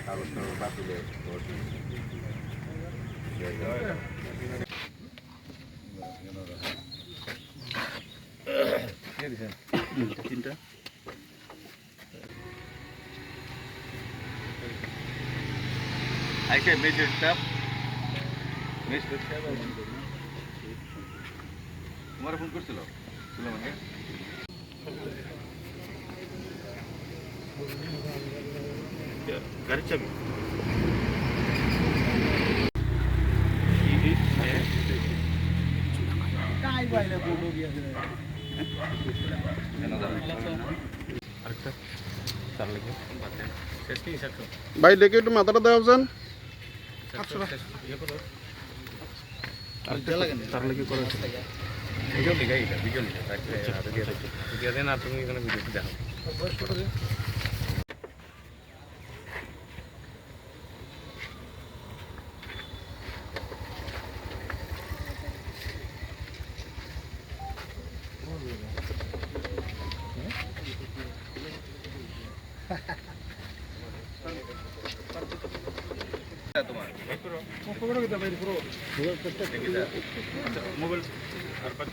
কাগজ টাগজ বাতিলে তিনটা আইসে মেজর স্টাফ তোমার ফোন করছিল মানে গাড়ির চাবি ভাই দেখে একটু মাথাটা দেওয়া যান তার লেগে করে ভিডিও লিখা এটা ভিডিও লিখা হাতে দিয়ে দেন আর তুমি এখানে ভিডিও দেখো তোমার মোবাইল আর পাঁচ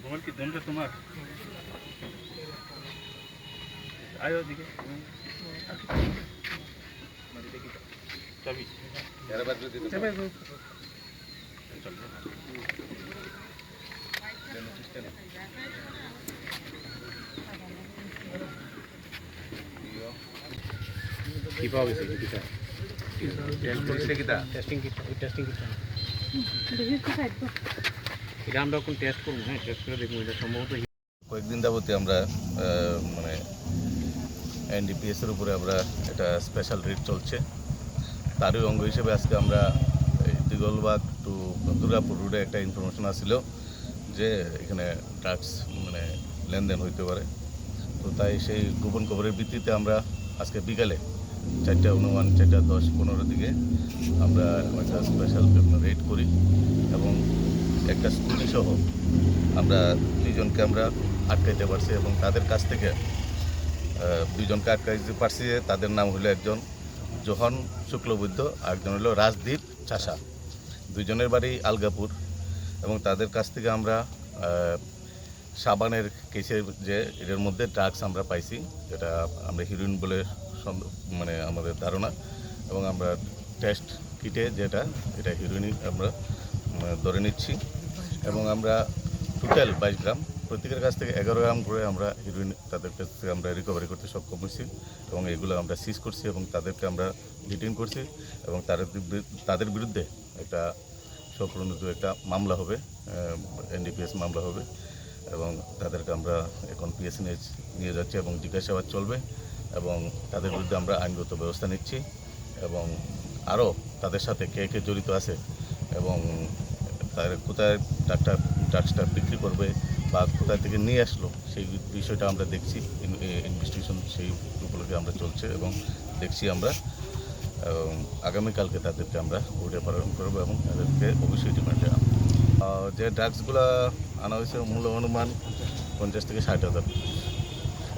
মোবাইল কি দমটা তোমার আয়ো দিকে চাবি কি পাওয়া গেছে এটা আমরা এখন টেস্ট করবো হ্যাঁ টেস্ট করে দেখবো এটা সম্ভবত কয়েকদিন যাবতীয় আমরা মানে এনডিপিএস এর উপরে আমরা একটা স্পেশাল রেট চলছে তারই অঙ্গ হিসেবে আজকে আমরা দিগলবাগ টু দুর্গাপুর রোডে একটা ইনফরমেশন আসছিল যে এখানে ড্রাগস মানে লেনদেন হইতে পারে তো তাই সেই গোপন খবরের ভিত্তিতে আমরা আজকে বিকালে 4:10-15 দিকে আমরা একটা স্পেশাল রেড করি এবং একটা স্কুটি সহ আমরা 2জনকে আমরা আটকাইতে পারছি এবং তাদের কাছ থেকে 2জনকে আটকাইতে পারছি তাদের নাম হলো একজন জোহন শুক্লবৈদ্য আর একজন হলো রাজদীপ চাষা 2জনের বাড়ি আলগাপুর এবং তাদের কাছ থেকে আমরা সাবানের কেসের যে এর মধ্যে ড্রাগস আমরা পাইছি যেটা আমরা হিরোইন বলে মানে আমাদের ধারণা এবং আমরা টেস্ট কিটে যেটা এটা হিরোইন আমরা ধরে নিচ্ছি এবং আমরা টোটাল 22 গ্রাম প্রত্যেকের কাছ থেকে 11 গ্রাম করে আমরা হিরোইন তাদের কাছ থেকে আমরা রিকভারি করতে সক্ষম হয়েছি এবং এগুলো আমরা সিজ করছি এবং তাদেরকে আমরা ডিটেইন করছি এবং তাদের বিরুদ্ধে একটা স্বপ্রণোদিত একটা মামলা হবে এনডিপিএস মামলা হবে এবং তাদেরকে আমরা এখন পিএসএনে নিয়ে যাচ্ছি এবং জিজ্ঞাসাবাদ চলবে এবং তাদের বিরুদ্ধে আমরা আইনগত ব্যবস্থা নিচ্ছি এবং আরও তাদের সাথে কে কে জড়িত আছে এবং তার কোথায় ড্রাগসটা বিক্রি করবে বা কোথায় থেকে নিয়ে আসলো সেই বিষয়টা আমরা দেখছি ইনভেস্টিগেশন সেই উপলক্ষে আমরা চলছে এবং দেখছি আমরা আগামীকালকে তাদেরকে আমরা কোর্টে প্রেরণ করবো এবং তাদেরকে অবশ্যই ডিমান্ডে যে ড্রাগসগুলো আনা হয়েছে মূল অনুমান 50 থেকে 60 হাজার।